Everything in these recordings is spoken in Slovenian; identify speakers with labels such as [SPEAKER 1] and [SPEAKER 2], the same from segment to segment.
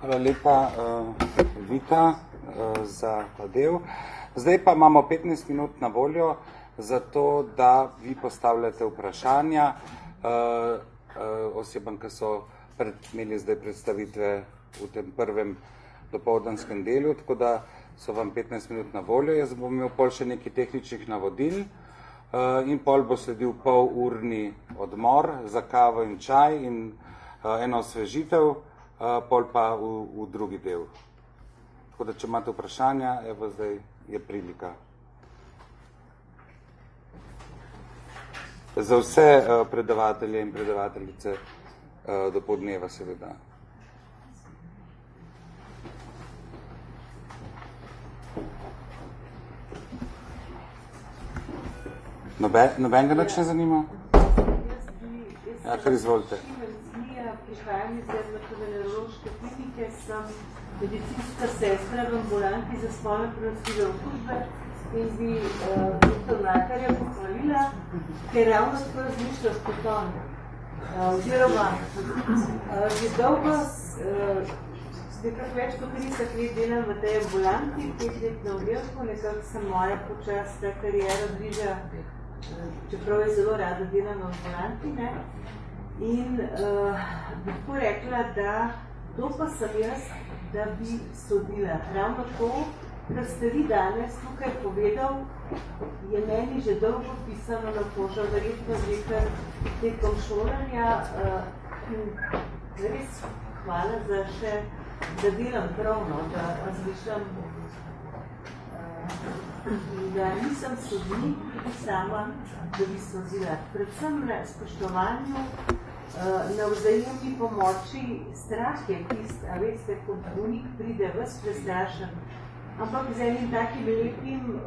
[SPEAKER 1] Hvala lepa, Vita, za ta del. Zdaj pa imamo 15 minut na voljo za to, da vi postavljate vprašanja osebam, ki so imeli zdaj predstavitve v tem prvem dopoldanskem delu, tako da so vam 15 minut na voljo. Jaz bom imel pol še nekaj tehničnih navodil in pol bo sledil polurni odmor za kavo in čaj in eno osvežitev, pol pa v drugi del. Tako da, če imate vprašanja, evo zdaj je prilika. Za vse predavatelje in predavateljice do podneva, seveda. Noben ga nič ne zanima? Ja, kar izvolite.
[SPEAKER 2] Prihajam iz dermatovenerološke klinike, sem medicinska sestra v ambulanti za spolno prenosljive okužbe in bi dr. Mlakarja pohvalila, ker ravno tako razmišlja s potom. Oziroma, že dolgo, nekako več kot 30 let delam v tej ambulanti, 5 let na oddelku, nekako se moja počas ta karijera bliža, čeprav je zelo rada delam v ambulanti, ne? In bi tako rekla, da to pa sem jaz, da bi sodila. Ravno to, kar ste vi danes tukaj povedal, je meni že dolgo pisano na kožo, verjetno zvekar tekom šolanja. Res hvala za še, da delam pravno, da razmišljam, da nisem sodnik, tudi sama, da bi sodila. Predvsem na spoštovanju, na vzajemni pomoči, strah je tist, a veste, ko bolnik pride ves prestrašen, ampak z enim takim lepim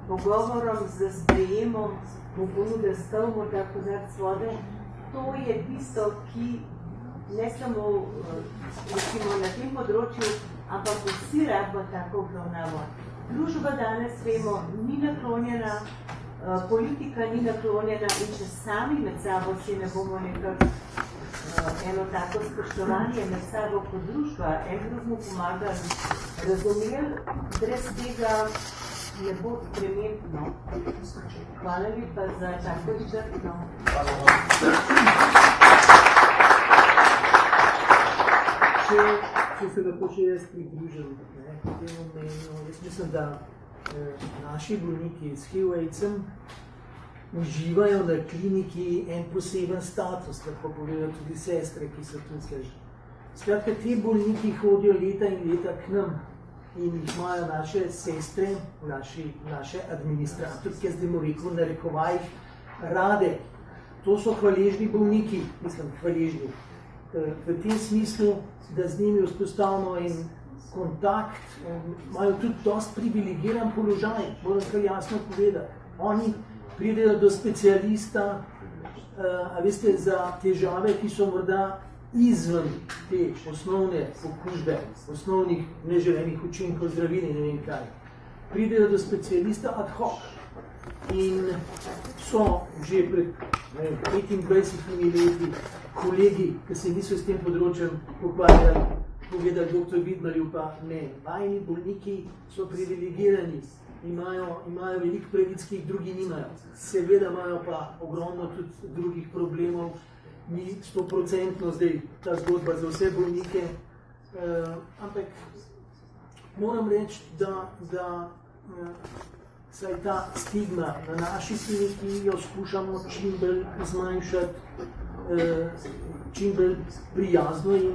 [SPEAKER 2] pogovorom, z sprejemom, mu ponude stol, morda kozarec vode, to je tisto, ki ne samo na tem področju, ampak vsi rabimo tako obravnavo. Družba danes, vemo, ni naklonjena, politika ni naklonjena in če sami med sabo si ne bomo nekako eno tako spoštovanje med sabo kot družba, en drugmu pomagali, razumeli, brez tega ne bo tremendno. Hvala lepa za tako izčrpno.
[SPEAKER 3] Če se lahko še jaz pridružim temu mnenju, jaz mislim, da naši bolniki s HIV-AIDS-em uživajo na kliniki en poseben status, lahko povedo tudi sestre, ki so tukaj. Skratka, ti bolniki hodijo leta in leta k nam in jih imajo naše sestre, naše administratorke, zdaj mu rekel, na rekovajih, rade. To so hvaležni bolniki, mislim, hvaležni. V tem smislu, da z njimi vzpostavimo in kontakt, imajo tudi dosti privilegiran položaj, moram kar jasno povedati. Oni pridejo do specialista, a veste, za težave, ki so morda izven te osnovne okužbe, osnovnih neželenih učinkov zdravil in ne vem kaj. Pridejo do specialista ad hoc in so že pred 25 leti kolegi, ki se niso s tem področjem ukvarjali, povedali dr. Vidmarju pa ne. Vajni bolniki so privilegirani, imajo veliko pravic, ki jih drugi nimajo. Seveda imajo pa ogromno tudi drugih problemov, ni 100% zdaj ta zgodba za vse bolnike, ampak moram reči, da saj ta stigma na naši kliniki jo skušamo čim bolj zmanjšati, čim bolj prijazno in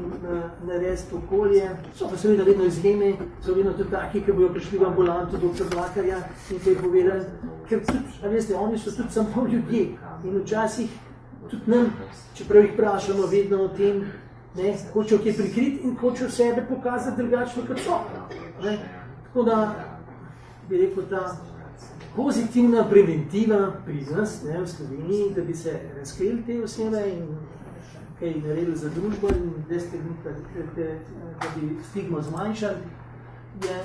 [SPEAKER 3] narediti okolje. So pa seveda vedno izjeme, so vedno tudi taki, ki bojo prišli v ambulanto dr. Mlakarja in kaj povedali, ker tudi, a veste, oni so tudi samo ljudje in včasih tudi nam, čeprav jih vprašamo vedno o tem, hočejo kaj prikriti in hočejo sebe pokazati drugačno kot so. Tako da bi rekel, ta pozitivna preventiva pri nas v Sloveniji, da bi se razkrili te osebe in kaj naredili za družbo in da bi stigmo zmanjšali,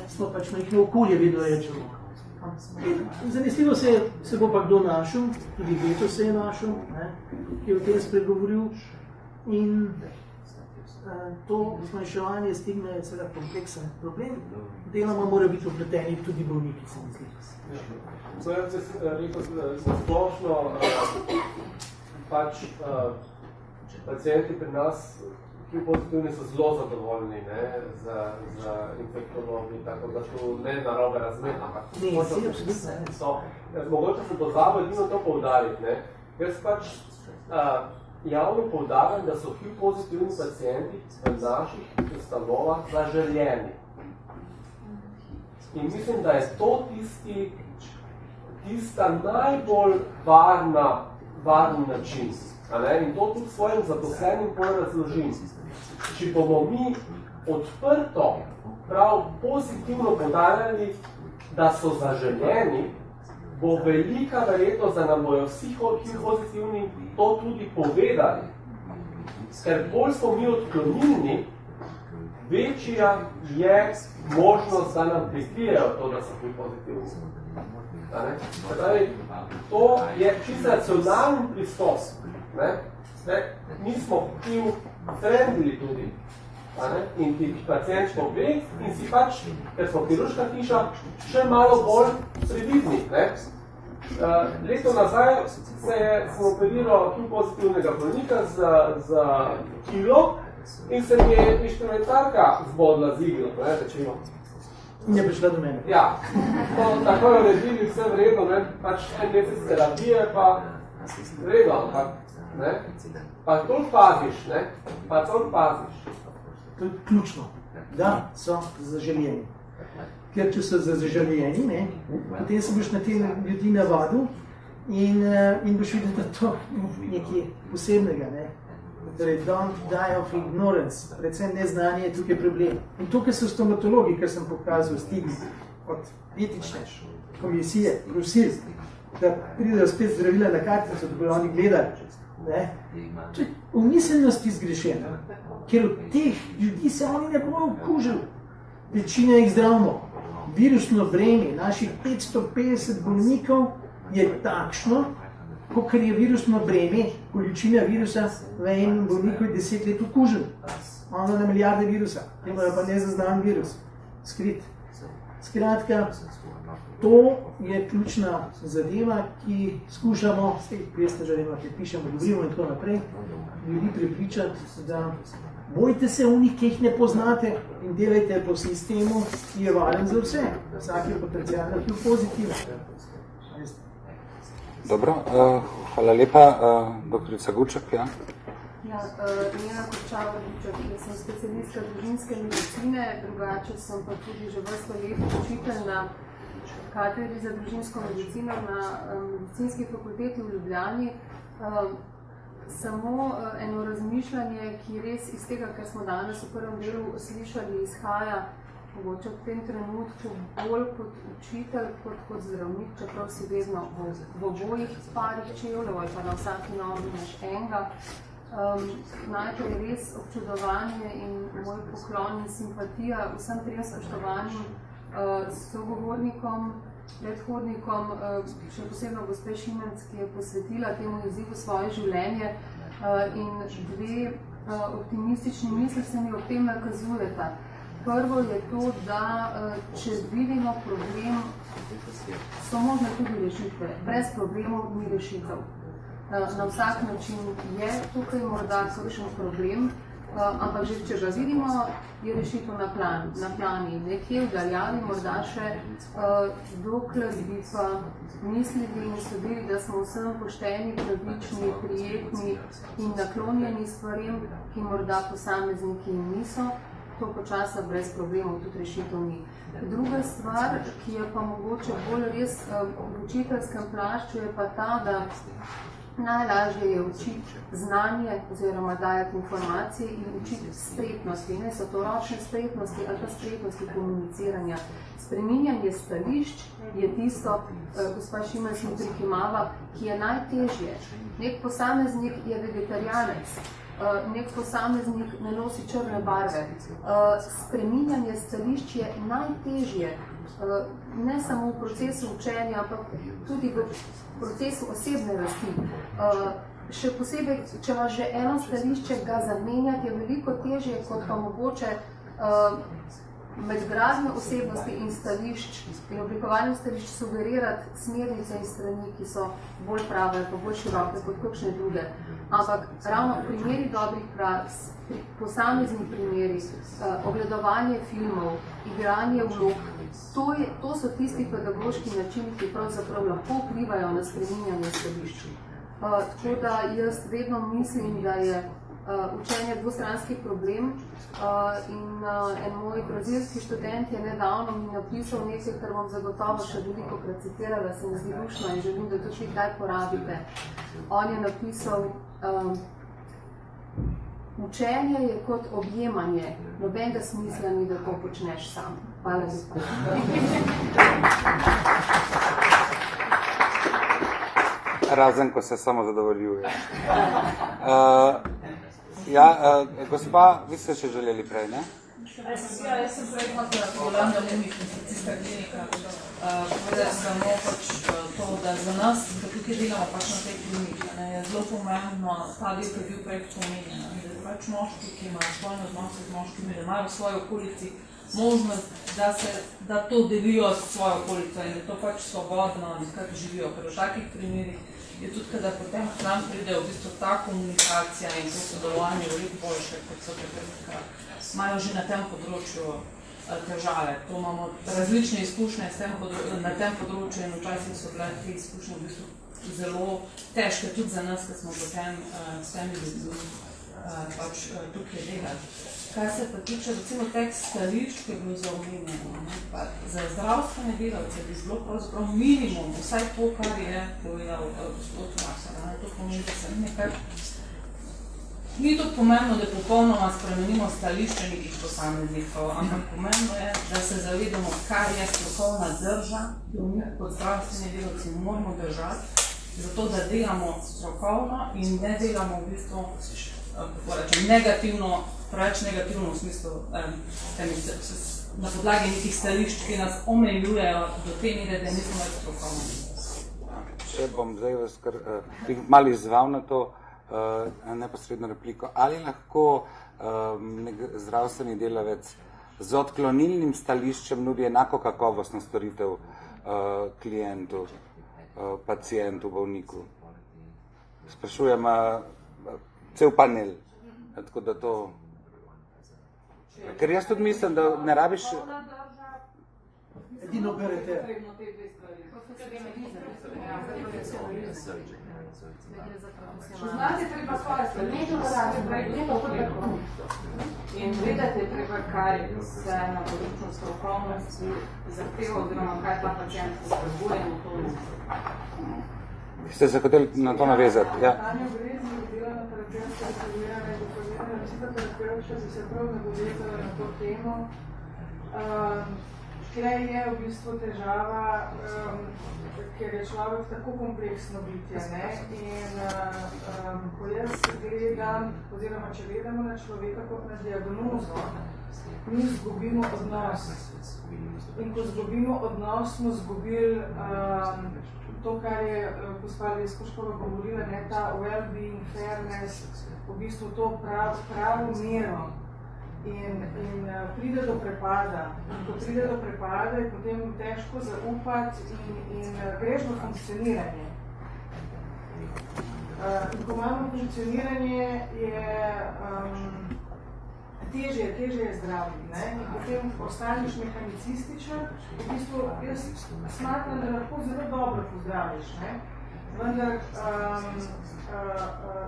[SPEAKER 3] smo pač majhno okolje, vedno rečemo. Zanesljivo se bo pa kdo našel, tudi Veto se je našel, ki je o tem spregovoril in to zmanjševanje stigme je seveda kompleksen problem. Deloma mora biti vpleteni tudi bolniki, se mi zdi.
[SPEAKER 4] To je rekel, splošno, pač pacienti pri nas, ki pozitivni so zelo zadovoljni, ne, za infektologi, tako da to ne narobe razmet, ampak mogoče se pozabo edino to poudariti, ne. Jaz pač javno poudarjam, da so HIV pozitivni pacienti v naših ustanovah zaželjeni. In mislim, da je to tista najbolj varen način. In to tudi svojim zaposlenim razložim. Če bomo mi odprto, prav pozitivno poudarjali, da so zaželjeni, bo velika verjetnost, da nam bojo vsi pozitivni to tudi povedali. Ker bolj smo mi odklonilni, večja je možnost, da nam prikrijejo to, da so pozitivni. To je čisto racionalni pristop. Mi smo friendly tudi. In ti pacient pove in si pač, ker smo kirurška hiša, še malo bolj previdni. Leto nazaj sem operiral pozitivnega bolnika za kilo in se mi je inštrumentarka zbodla z iglo, rečemo.
[SPEAKER 3] In je prišla do mene.
[SPEAKER 4] Ja, tako je uredili vse vredno, pač en mesec terapije, pa vredno, pa toliko paziš, pa toliko paziš.
[SPEAKER 3] To je ključno, da so zaželjeni. Ker če so zaželjeni, potem se boš na te ljudi navadil in boš videl, da to je nekaj posebnega. Torej, don't die of ignorance, predvsem neznanje je tukaj problem. In tukaj so stomatologi, kar sem pokazal stigmi od etične komisije, prosil, da pridejo spet zdravila na kartico, da bodo oni gledali. To je v miselnosti zgrešeno, ker od teh ljudi se oni ne bojo okužili. Večina jih zdravimo. Virusno breme naših 550 bolnikov je takšno, kakor je virusno breme, količina virusa v enem bolniku je 10 let okužen. Ono na milijarde virusa, imajo pa nezaznan virus, skrit. Skratka, to je ključna zadeva, ki skušamo, veste, že vemo, ki pišemo, govorimo in tako naprej, ljudi prepričati, da bojte se v njih, ki jih ne poznate in delajte po sistemu, ki je varen za vse. Vsak je potencijalno tudi pozitiven.
[SPEAKER 1] Dobro, hvala lepa. Doktorica Guček, ja?
[SPEAKER 5] Ja, Nena Korčava-Guček, jaz sem specialistka družinske medicine, drugače sem pa tudi že vrsto let učitelj na katedri za družinsko medicino na medicinski fakulteti v Ljubljani. Samo eno razmišljanje, ki res iz tega, kar smo danes v prvem delu slišali, izhaja mogoče v tem trenutku bolj kot učitelj, kot zdravnik, čeprav si vedno v obojih parih čevljev ali pa na vsaki nogi imaš enega. Najprej res občudovanje in moj poklon in simpatija vsem trem spoštovanim sogovornikom, predhodnikom, še posebno gospe Šimenc, ki je posvetila temu izzivu svoje življenje in dve optimistični misli se mi ob tem nakazujeta. Prvo je to, da če vidimo problem, so možne tudi rešitve. Brez problemov ni rešitev. Na vsak način je tukaj morda kakšen problem, ampak že če ga vidimo, je rešitev na plani. Nekje v daljavi morda še, dokler bi pa mislili in sodili, da smo vsem pošteni, pravični, prijetni in naklonjeni stvarem, ki morda posamezniki niso, to počasa brez problemov tudi rešitev ni. Druga stvar, ki je pa mogoče bolj res v učiteljskem plašču, je pa ta, da najlažje je učiti znanje oziroma dajati informacije in učiti spretnosti. Ne so to ročne spretnosti ali pa spretnosti komuniciranja. Spreminjanje stališč je tisto, gospa Šimenc mi prikimava, ki je najtežje. Nek posameznik je vegetarijanec, nek posameznik ne nosi črne barve. Spreminjanje stališč je najtežje, ne samo v procesu učenja, ampak tudi v procesu osebne rasti. še posebej, če imaš že eno stališče, ga zamenjati je veliko težje, kot pa mogoče med gradnjo osebnosti in stališč in oblikovanjem stališč sugerirati smernice in strani, ki so bolj prave, pa bolj široke kot kakšne druge. Ampak ravno v primeri dobrih praks, posamezni primeri, ogledovanje filmov, igranje vlog, to so tisti pedagoški načini, ki pravzaprav lahko vplivajo na spreminjanje stališč. Tako da jaz vedno mislim, da je učenje dvostranski problem in en moj brazilski študent je nedavno mi napisal nekaj, kar bom zagotovo še veliko krat citirala, se mi zdi lušno in želim, da to tudi kdaj porabite. On je napisal, učenje je kot objemanje, nobenega smisla ni, da to počneš sam. Hvala lepa.
[SPEAKER 1] Razen, ko se samo zadovoljuje. Gospa, vi ste še želeli prej, ne?
[SPEAKER 6] Ja, jaz sem prej hotela infekcijska klinika. Povedala samo to, da za nas, da tukaj delamo pač na tej kliniki, je zelo pomembno ta del, ki je bil prej omenjen, da je pač moški, ki ima spolne odnose z moškimi, da imajo v svoji okolici možnost, da to delijo s svojo okolico in da to pač svobodno nekako živijo, ker v takih primerih je tudi, kada potem k nam pride v bistvu ta komunikacija in to sodelovanje veliko boljše, kot so takrat, imajo že na tem področju težave. To imamo različne izkušnje na tem področju in včasih so bile te izkušnje v bistvu zelo težke tudi za nas, ker smo potem s temi ljudmi pač tukaj delali. Kaj se pa tiče recimo teh stališč, ki je bilo za omenjeno, za zdravstvene delavce bi bilo pravzaprav minimum, vsaj to, kar je povedal gospod Masar. To pomeni, da se nekaj ni to pomembno, da popolnoma spremenimo stališče nekih posameznikov, ampak pomembno je, da se zavedamo, kaj je strokovna drža, ki jo mi kot zdravstveni delavci moramo držati, zato da delamo strokovno in ne delamo v bistvu negativno, preveč negativno v smislu na podlagi nekih stališč, ki nas omejujejo do te mere, da nismo več strokovni.
[SPEAKER 1] Če bom zdaj vas malo izzval na to neposredno repliko, ali lahko zdravstveni delavec z odklonilnim stališčem nudi enako kakovostno storitev klientu, pacientu, bolniku? Sprašujem cel panel, tako da to... Ker jaz tudi mislim, da ne rabiš...
[SPEAKER 3] Edino operater.
[SPEAKER 6] Znati treba svoje stališče, in vedeti treba, kaj se na področju strokovnosti zahteva, oziroma kaj ta pacient potrebuje in to.
[SPEAKER 1] Ste se hoteli na to navezati? Ja.
[SPEAKER 7] Tanja Brezni je bila na terapevtska intervjuirana in dopolnjena, da psihoterapevtša bi se prav nagovezala na to temo. Tlej je v bistvu težava, ker je človek tako kompleksno bitje, ne? In ko jaz gledam, oziroma če gledamo na človeka kot na diagnozo, mi zgubimo odnos. In ko zgubimo odnos, smo zgubili to, kar je gospa Leskuškova govorila, ne, ta well-being, fairness, v bistvu to pravo mero in pride do prepada. In ko pride do prepada, je potem težko zaupati in greš v funkcioniranje. In ko imamo funkcioniranje, je težje je zdraviti, ne? In potem ostaneš mehanicističen, v bistvu jaz smatram, da lahko zelo dobro pozdraviš, ne? Vendar,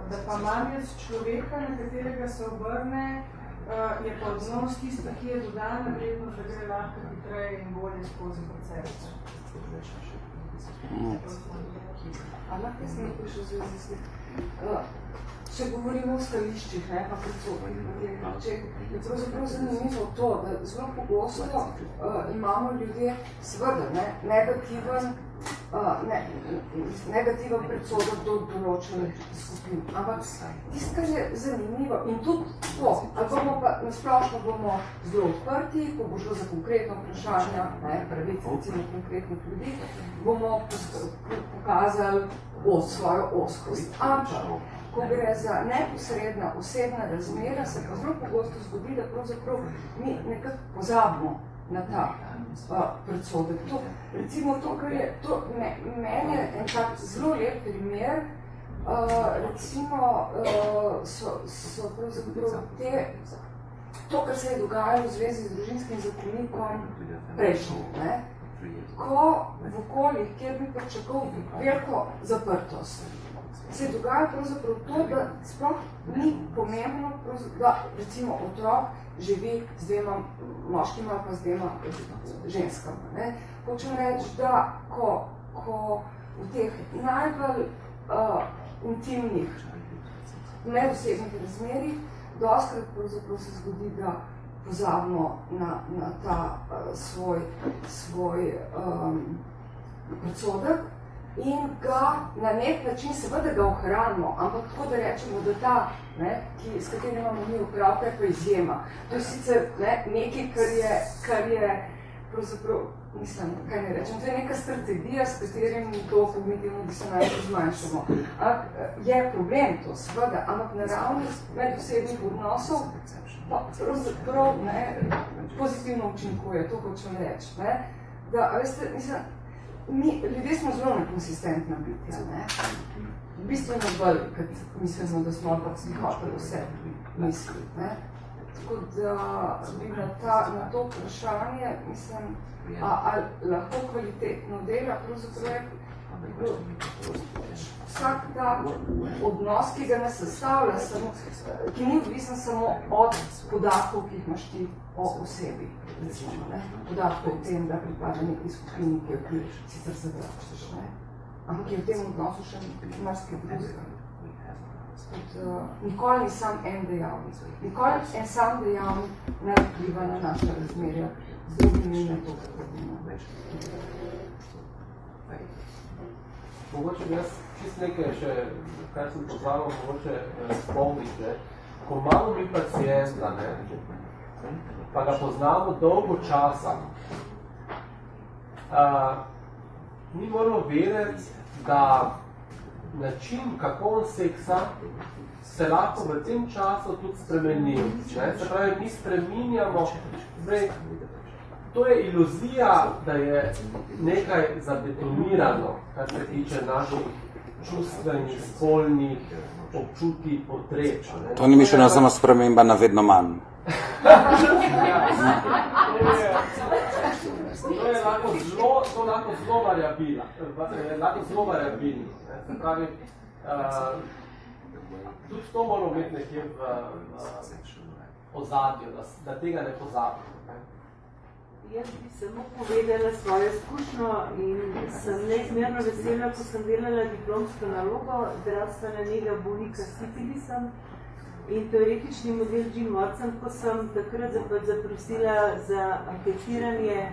[SPEAKER 7] da pa manjec človeka, na katerega se obrne, je pa odnos tisti, ki je dodana vrednost, da gre lahko hitreje in bolje skozi proces.
[SPEAKER 6] A lahko sem prišel z zvezi? Če govorimo o stališčih, pa predvsem, je pravzaprav zanimivo to, da zelo pogosto imamo ljudje seveda negativen
[SPEAKER 8] negativen predsodek do določenih skupin. Ampak tisto, kar je zanimivo, in tudi to, ali bomo pa nasplošno bomo zelo odprti, ko bo šlo za konkretno vprašanje, pravice recimo konkretnih ljudi, bomo pokazali svojo oskost. Ampak, ko gre za neposredna osebna razmera, se pa zelo pogosto zgodi, da pravzaprav mi nekako pozabimo na ta predsodek. Recimo to, kar je, meni je en tak zelo lep primer, recimo so pravzaprav to, kar se je dogajalo v zvezi z družinskim zakonikom prejšnji, ko v okoljih, kjer bi pričakoval veliko zaprtost, se je dogajalo pravzaprav to, da sploh ni pomembno, da recimo otrok živi z dvema moškima pa z dvema ženskama. Hočem reči, da ko v teh najbolj intimnih, neosebnih razmerih, dostkrat pravzaprav se zgodi, da pozabimo na ta svoj predsodek in ga na nek način seveda ga ohranimo, ampak tako da rečemo, da ta, s katerim imamo mi opravka, je pa izjema. To je sicer nekaj, kar je pravzaprav, mislim, kaj ne rečem, to je neka strategija, s katerim to kognitivno disonanco zmanjšamo. Je problem to, seveda, ampak na ravni medosebnih odnosov pa pravzaprav pozitivno učinkuje, to hočem reči. Da, veste, mislim, ljudje smo zelo nekonsistentna bitja, bistveno bolj, kad mislimo, da smo pa hoteli vse misliti. Tako da bi na to vprašanje, mislim, ali lahko kvalitetno dela, pravzaprav je vsak ta odnos, ki ga ne sestavlja, ki ni odvisen samo od podatkov, ki jih imaš ti o osebi, recimo, podatkov o tem, da pripada neki skupini, ki jo ti sicer zavračaš, ampak je v tem odnosu še marsikaj drugega. Nikoli ni sam en dejavnik. Nikoli en sam dejavnik ne vpliva na naše razmerja z drugimi in na to, kako bomo več.
[SPEAKER 4] Mogoče bi jaz čist nekaj še, kar sem poznal, mogoče spomniti. Ko imamo mi pacijenta, pa ga poznamo dolgo časa, mi moramo vedeti, da način, kako on seksa, se lahko v tem času tudi spremeni. Se pravi, mi spreminjamo, to je iluzija, da je nekaj zabetonirano, kar se tiče naših čustvenih, spolnih občutij, potreb.
[SPEAKER 1] To ni mišljeno samo sprememba na vedno manj.
[SPEAKER 4] To je lahko zelo variabilno. Se pravi, tudi to moramo imeti nekje v ozadju, da tega ne pozabimo.
[SPEAKER 2] Jaz bi samo povedala svojo izkušnjo in sem neizmerno vesela, ko sem delala diplomsko nalogo zdravstvene nege bolnika s sifilisom in teoretični model Jean Watson, ko sem takrat zaprosila za anketiranje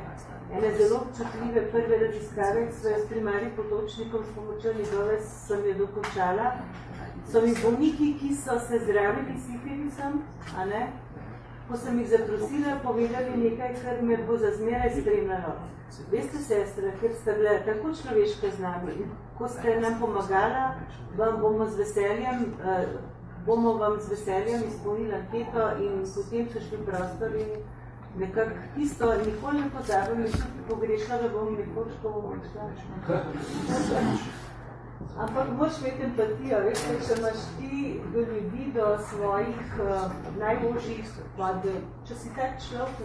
[SPEAKER 2] ene zelo občutljive prve raziskave, ki so jo s primarnim potočnikom s pomočjo njegove sem jo dokončala, so mi bolniki, ki so se zdravili s sifilisom, ko sem jih zaprosila, povedali nekaj, kar me bo za zmeraj spremljalo. Veste, sestra, ker ste bile tako človeške z nami in ko ste nam pomagala, bomo vam z veseljem izpolnili anketo in potem so šli v prostor in nekako tisto nikoli ne pozabim in tudi pogrešala, da bom nekoč to omočila. Ampak moraš imeti empatijo, veste, če imaš ti do ljudi, do svojih najožjih, če si tak človek,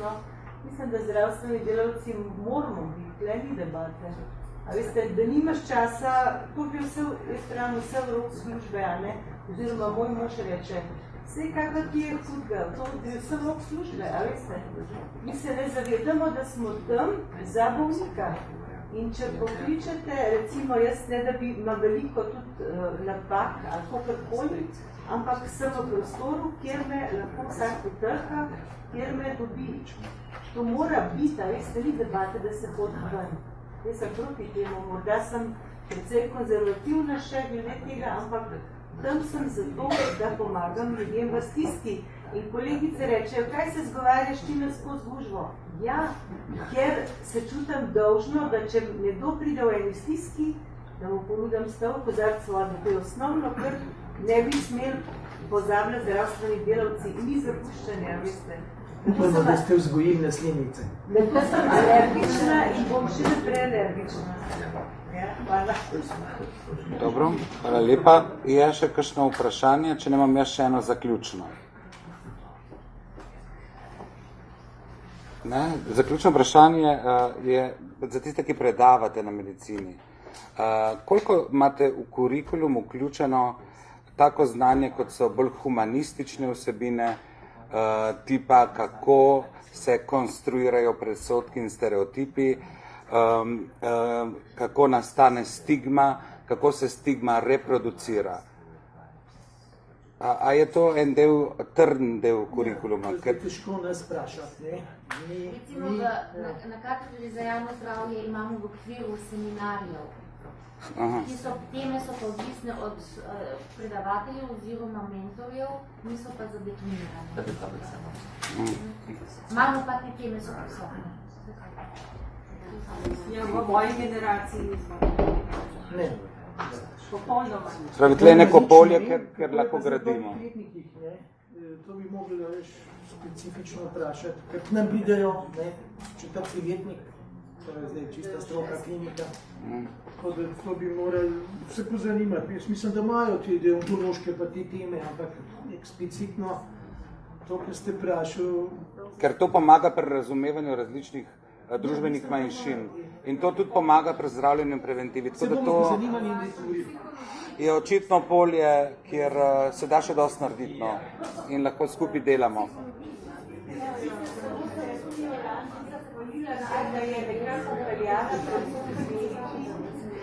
[SPEAKER 2] mislim, da zdravstveni delavci moramo biti, le ni debate. A veste, da nimaš časa, to bi vse v rok službe, oziroma moj mož reče, vse kakva ti je hudgal, to je vse v rok službe, a veste. Mi se ne zavedamo, da smo tam za bolnika. In če pokličete, recimo jaz ne, da bi ima veliko tudi napak ali kakorkoli, ampak sem v prostoru, kjer me lahko vsak potrka, kjer me dobi. To mora biti, a veste, ni debate, da se hodi ven. Jaz sem proti temu, morda sem precej konzervativna še glede tega, ampak tam sem zato, da pomagam ljudem v stiski. In kolegice rečejo, kaj se zgovarjaš ti nas skozi gužvo? Ja, ker se čutim dolžno, da če nekdo pride v eni stiski, da mu ponudam stol, kozarc vode. To je osnovno, ker ne bi smeli pozabljati zdravstveni delavci in ni zapuščanja, veste.
[SPEAKER 3] Upamo, da ste vzgojili naslednice.
[SPEAKER 2] Zato sem alergična in bom še naprej alergična. Ja, hvala.
[SPEAKER 1] Dobro, hvala lepa. Je še kakšno vprašanje, če nemam jaz še eno zaključno? Ne? Zaključno vprašanje je za tiste, ki predavate na medicini. Koliko imate v kurikulumu vključeno tako znanje, kot so bolj humanistične vsebine, tipa kako se konstruirajo predsodki in stereotipi, kako nastane stigma, kako se stigma reproducira. A je to en del, trden del kurikuluma?
[SPEAKER 3] To je težko nas vprašati, ne?
[SPEAKER 9] Recimo, na katedri za javno zdravje imamo v okviru seminarjev, ki so, teme so pa odvisne od predavateljev oziroma mentorjev, niso pa zadefinirane. Imamo pa te teme so prisotne.
[SPEAKER 7] Ja, v moji generaciji nismo.
[SPEAKER 3] Ne.
[SPEAKER 7] Popolnoma.
[SPEAKER 1] Pravi, tle je neko polje, ker lahko gradimo.
[SPEAKER 3] To bi mogli več specifično vprašati, ker k nam pridejo, četrti letnik, to je zdaj čista stroka klinika, to bi morali se pozanimati. Jaz mislim, da imajo te deontološke pa te teme, ampak eksplicitno to, kar ste vprašali.
[SPEAKER 1] Ker to pomaga pri razumevanju različnih družbenih manjšin. In to tudi pomaga pri zdravljenju in preventivi.
[SPEAKER 3] Se bomo pozanimali in deturili.
[SPEAKER 1] Je očitno polje, kjer se da še dosti narediti, no, in lahko skupaj delamo.
[SPEAKER 2] Da je nekako upeljana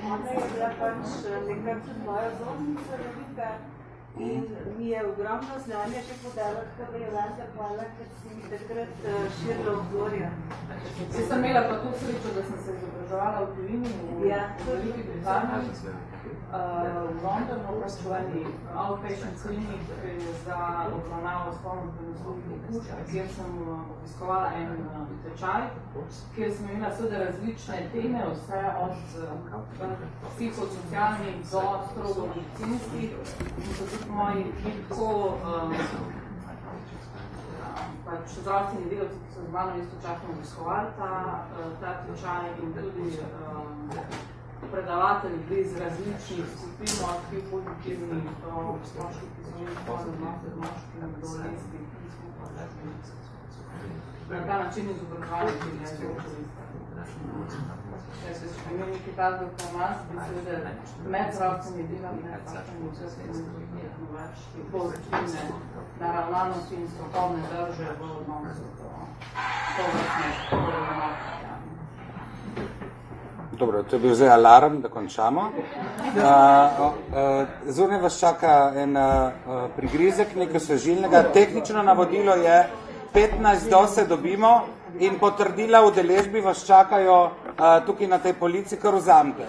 [SPEAKER 2] ona je bila pač nekako moja zobnica velika in mi je ogromno znanja še podala, tako da je Jolanta hvala, ker si mi takrat širila obzorja.
[SPEAKER 6] Jaz sem imela pa to srečo, da sem se izobraževala v tujini, v Veliki Britaniji, v Londonu, v eni outpatient klinik za obravnavo spolno prenosljivih okužb, kjer sem obiskovala en tečaj, kjer sem imela seveda različne teme, vse od psihosocialnih do strogo medicinskih, in so tudi moji tako zdravstveni delavci, ki so z mano istočasno obiskovali ta tečaj in tudi predavatelji bili iz različnih skupin, od pozitivnih do moških, ki so imeli odnose z moškimi, do lesbij. Na ta način izobraževanje, ki je zelo koristno. Če se imel nekaj takega pomoč, bi seveda med zdravstveni delavci, nekakšni vsemi več pozitivne naravnanosti in strokovne drže v odnosu do tovrstne problematike.
[SPEAKER 1] Dobro, to je bil zdaj alarm, da končamo. Zunaj vas čaka en prigrizek, nekaj svežilnega. Tehnično navodilo je 15 do se dobimo in potrdila v udeležbi vas čakajo tukaj na tej polici, kar vzamete.